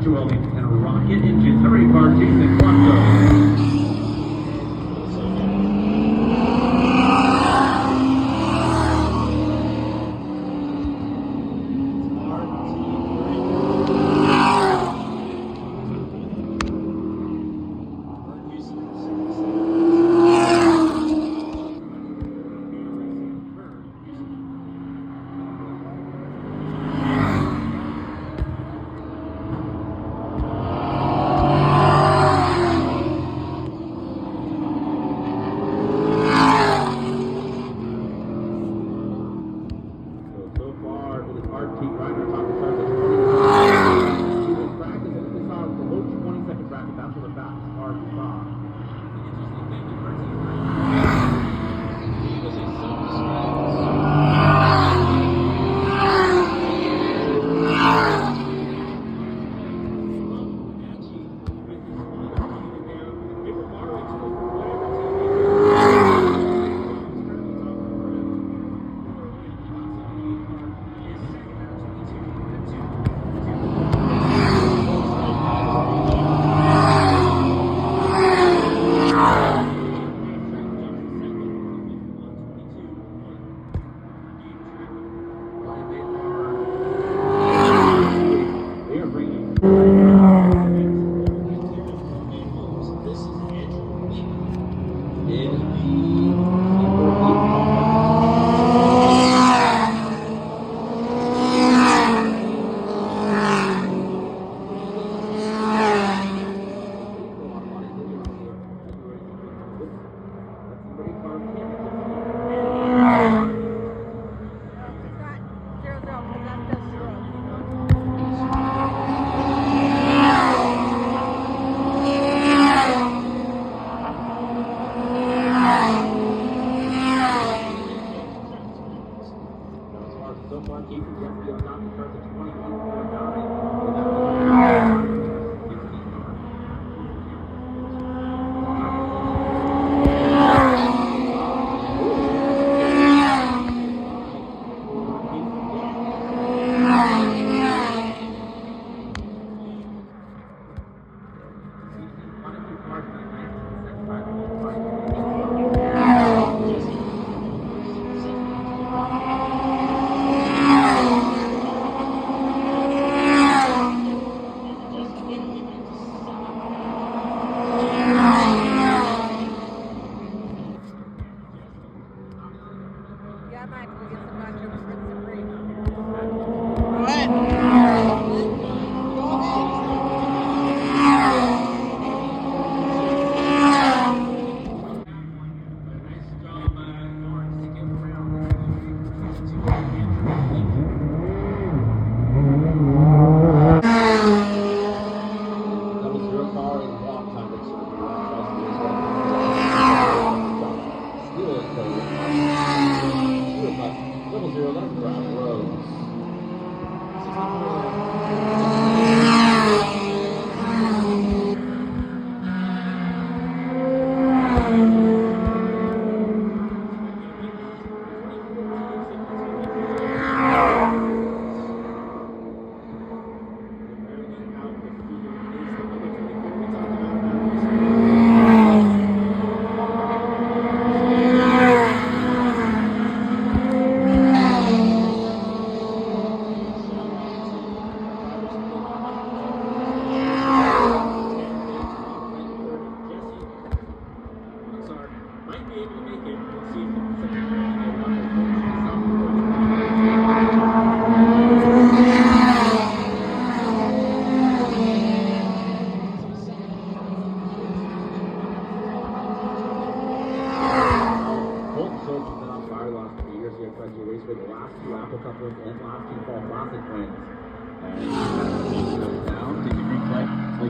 Virtual and Rocket Engines. Hurry, car Jason Quanto.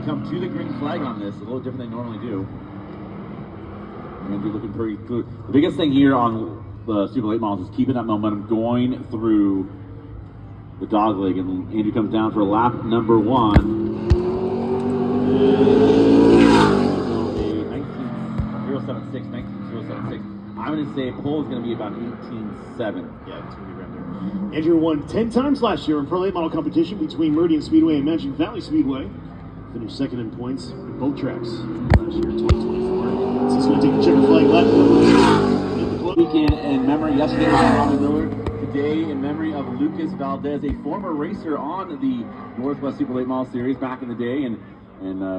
To the green flag on this, a little different than they normally do. We're going to be looking pretty good. The biggest thing here on the Super Late Models is keeping that momentum going through the dog leg, and Andrew comes down for lap number 1. 19.076, 19.076. I'm going to say pole is going to be about 18.7. Yeah, it's going to be around there. Andrew won 10 times last year in Pro Late Model competition between Meridian Speedway and Magic Valley Speedway. Finished second in points in both tracks last year, 2024. So he's going to take the checker flag lap. Weekend in memory. Yesterday was Robin Miller. Today in memory of Lucas Valdez, a former racer on the Northwest Super Late Model Series back in the day, and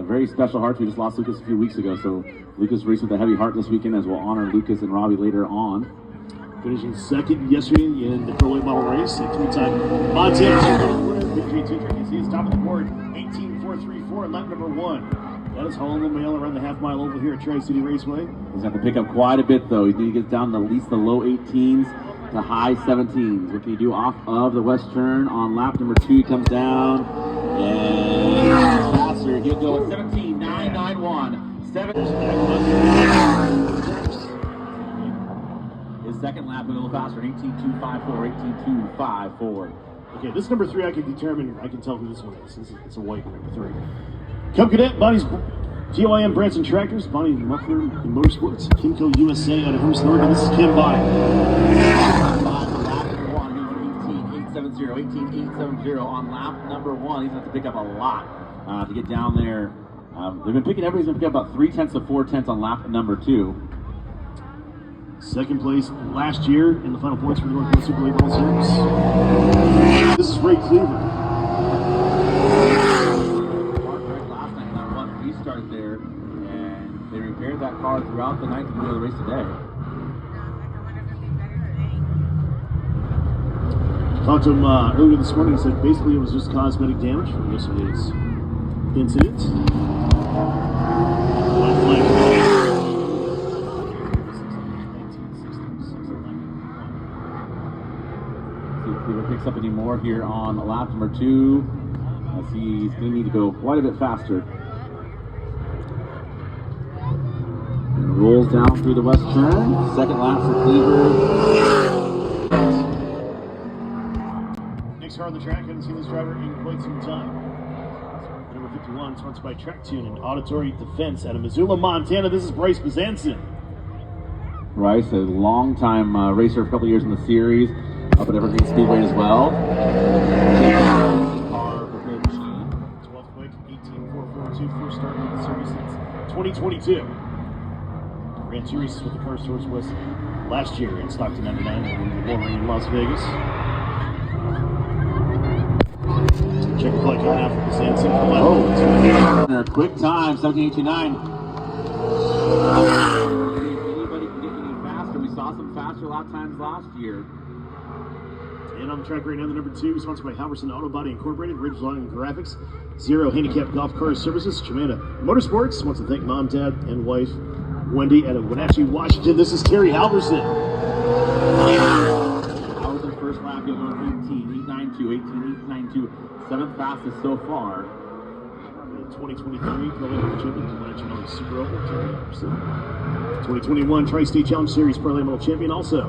very special hearts. We just lost Lucas a few weeks ago, so Lucas raced with a heavy heart this weekend, as we'll honor Lucas and Robbie later on. Finishing second yesterday in the Pro Late Model race, a three-time Montana winner, victory 2 track. You see his top of the board, 18.434 in lap number 1. That is hauling the mail around the half-mile oval here at Tri-City Raceway. He's got to pick up quite a bit, though. He needs to get down to at least the low 18s to high 17s. What can he do off of the west turn on lap number 2? He comes down and faster. He'll go at 17.991. His second lap went a little faster, 18.254, 18.254. Okay, this number 3 I can tell who this one is. It's a white number 3. Cub Cadet, Bonnie's GYM Branson Tractors, Bonnie Muffler in Motorsports, Kimco USA out of Hermiston, Oregon. This is Kim Bonnie. 18.870 on lap number 1. He's going to have to pick up a lot to get down there. Everybody's been picking up about 3/10 to 4/10 on lap number 2. Second place last year in the final points for the Northwest Super Late Model Series. This is Ray Cleaver. Last night, that one restarted there, and they repaired that car throughout the night to do the race today. Talked to him earlier this morning. He said basically it was just cosmetic damage from yesterday's incident. See if Cleaver picks up any more here on lap number 2. As he's going to need to go quite a bit faster. And rolls down through the west turn. Second lap for Cleaver. Next car on the track, haven't seen this driver in quite some time. Number 51, sponsored by Track Tune and Auditory Defense out of Missoula, Montana. This is Bryce Bezanson. Bryce, a long-time racer, for a couple years in the series, up at Evergreen Speedway as well. Car repair machine. 12th quick, 18.442, first start with the series since 2022. Ran 2 races with the Car Source West last year in Stockton 99 and the Wolverine in Las Vegas. Check the flag coming out for Bezanson. Oh, quick time, 17.89. Anybody can get any faster. We saw some faster lap times last year. And on the track right now, the number 2, sponsored by Halverson Auto Body Incorporated, Ridgeline Graphics, Zero Handicap Golf Car Services, Chimana Motorsports. Wants to thank mom, dad, and wife, Wendy, out of Wenatchee, Washington. This is Terry Halverson. Halverson first lap, he'll go 18.892, 18.892, 7th fastest so far. 2023 Pro Late Model Champion, Wenatchee Super Oval, Terry Halverson. 2021 Tri-State Challenge Series Pro Late Model Champion also.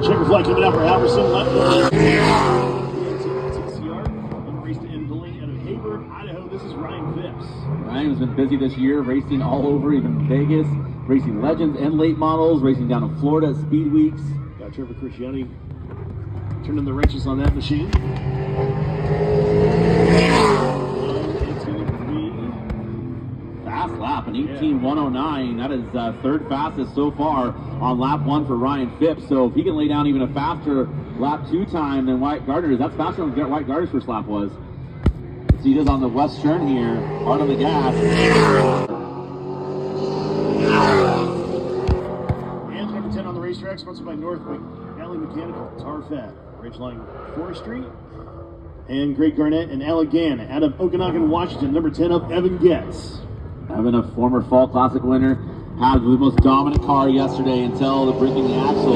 Checker flag coming out for Halverson. TCR, raced in Delaney out of Hayward, Idaho. This is Ryan Phipps. Ryan has been busy this year, racing all over, even Vegas, racing legends and late models, racing down in Florida at Speed Weeks. Got Trevor Cresciani turning the wrenches on that machine. It's going to be Fast lap, an 18.109. That is third fastest so far on lap 1 for Ryan Phipps. So if he can lay down even a faster lap 2 time than White Gardner's, that's faster than White Gardner's first lap was. So he does on the west turn here, hard on the gas. And number 10 on the racetrack, sponsored by Northwick Alley Mechanical, Tar Fat, Ridgeline Forestry, and Greg Garnett and Allegan out of Okanagan, Washington. Number 10 up, Evan Getz. Evan, a former Fall Classic winner, had the most dominant car yesterday until the breaking the axle.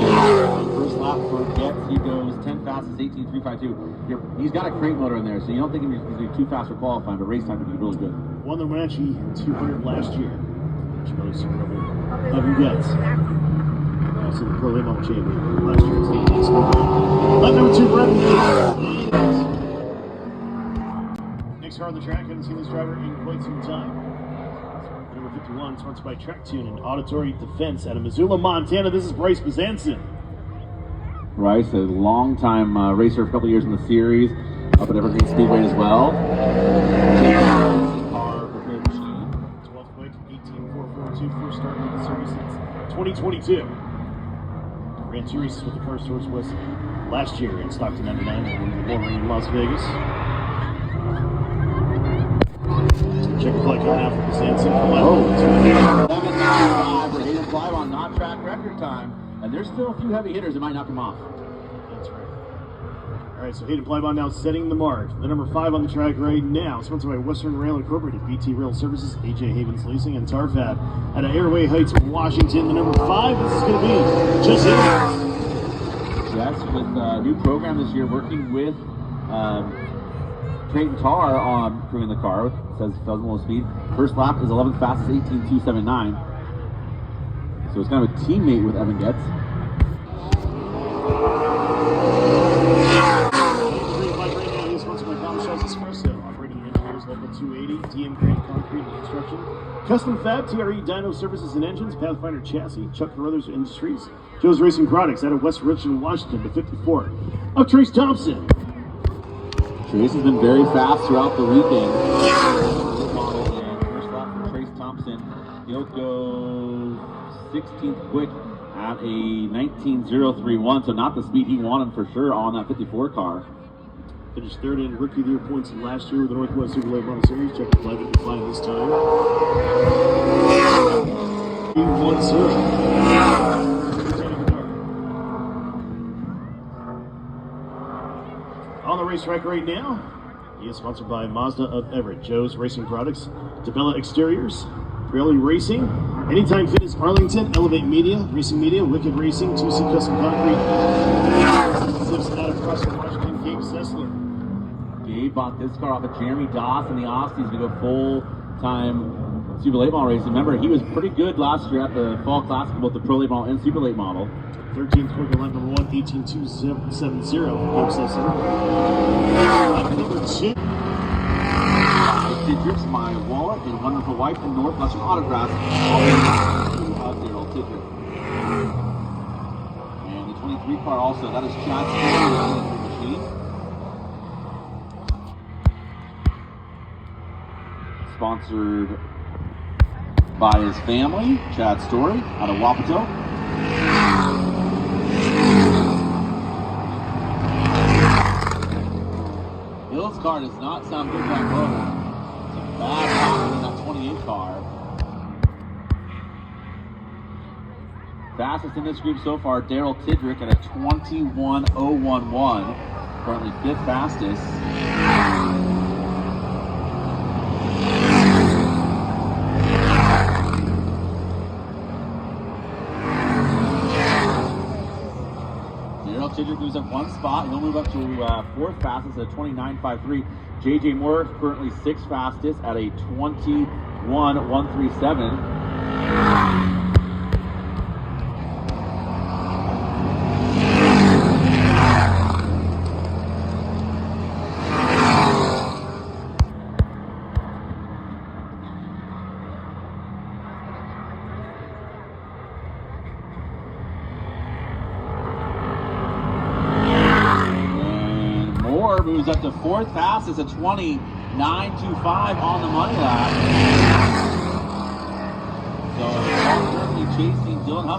First lap for Getz, he goes 10 fastest, 18.352. He's got a crate motor in there, so you don't think he's going to be too fast for qualifying, but race time would be really good. Won the Wenatchee 200 last year. Evan Getz. Also the Pro Late Model Champion last year. Lap number 2 for Evan Getz. Next car on the track, haven't seen this driver in quite some time. Number 51, sponsored by Track Tune and Auditory Defense out of Missoula, Montana. This is Bryce Bezanson. Bryce, a long-time racer, for a couple years in the series, up at Evergreen Speedway as well. Car repair machine. 12th quick, 18.442, first start in the series since 2022. Ran 2 races with the Car Source West last year in Stockton 99 and the Wolverine in Las Vegas. Check the flag coming out for the Sanson. Oh, 7.95 for Hayden Plybon, not track record time. And there's still a few heavy hitters that might knock him off. That's right. All right, so Hayden Plybon now setting the mark. The number 5 on the track right now, sponsored by Western Rail Incorporated, BT Rail Services, AJ Havens Leasing, and Tarfab. Out of Airway Heights, Washington, the number 5, this is going to be Jesse Havens. Yes, with a new program this year, working with Trayton Tar on crewing the car. It says Fresno speed. First lap is 11th fastest, 18.279. So it's kind of a teammate with Evan Getz. Operating engineers level 280, DM Grade Concrete and Construction, Custom Fab, TRE Dyno Services and Engines, Pathfinder Chassis, Chuck Carruthers Industries, Joe's Racing Products out of West Richland, Washington to 54. Up Trace Thompson. Trace has been very fast throughout the weekend. First lap for Trace Thompson. He'll go 16th quick at a 19.031, so not the speed he wanted for sure on that 54 car. Finished third in Rookie of the Year points last year with the Northwest Super Late Model Series. Check the flag if you find this time. 1-0. On the racetrack right now, he is sponsored by Mazda of Everett, Joe's Racing Products, Tabella Exteriors, Pirelli Racing, Anytime Fitness Arlington, Elevate Media, Racing Media, Wicked Racing, 2C Custom Concrete, Zips out of Crossville, Washington, Gabe Sessler. Gabe bought this car off of Jeremy Doss in the Austies to go full-time Super Late Model racing. Remember, he was pretty good last year at the Fall Classic, both the Pro Late Model and Super Late Model. 13th quick lap number 1, 18.270, Gabe Sessler. Lap number 2. Tidrick's My Wallet and Wonderful Wife from Northwestern Autographs. Daryl Tidrick. And the 23 car also, that is Chad Story machine. Sponsored by his family, Chad Story, out of Wapato. Hill's car does not sound good that road. It's a bad pocket in that 28 car. Fastest in this group so far, Daryl Tidrick at a 21.011. Currently 5th fastest. Tidrick moves up 1 spot. He'll move up to 4th fastest at a 29.53. JJ Moore currently 6th fastest at a 21.137. Moves up to 4th fastest at 29.25 on the money lap. So currently chasing Dylan Huff.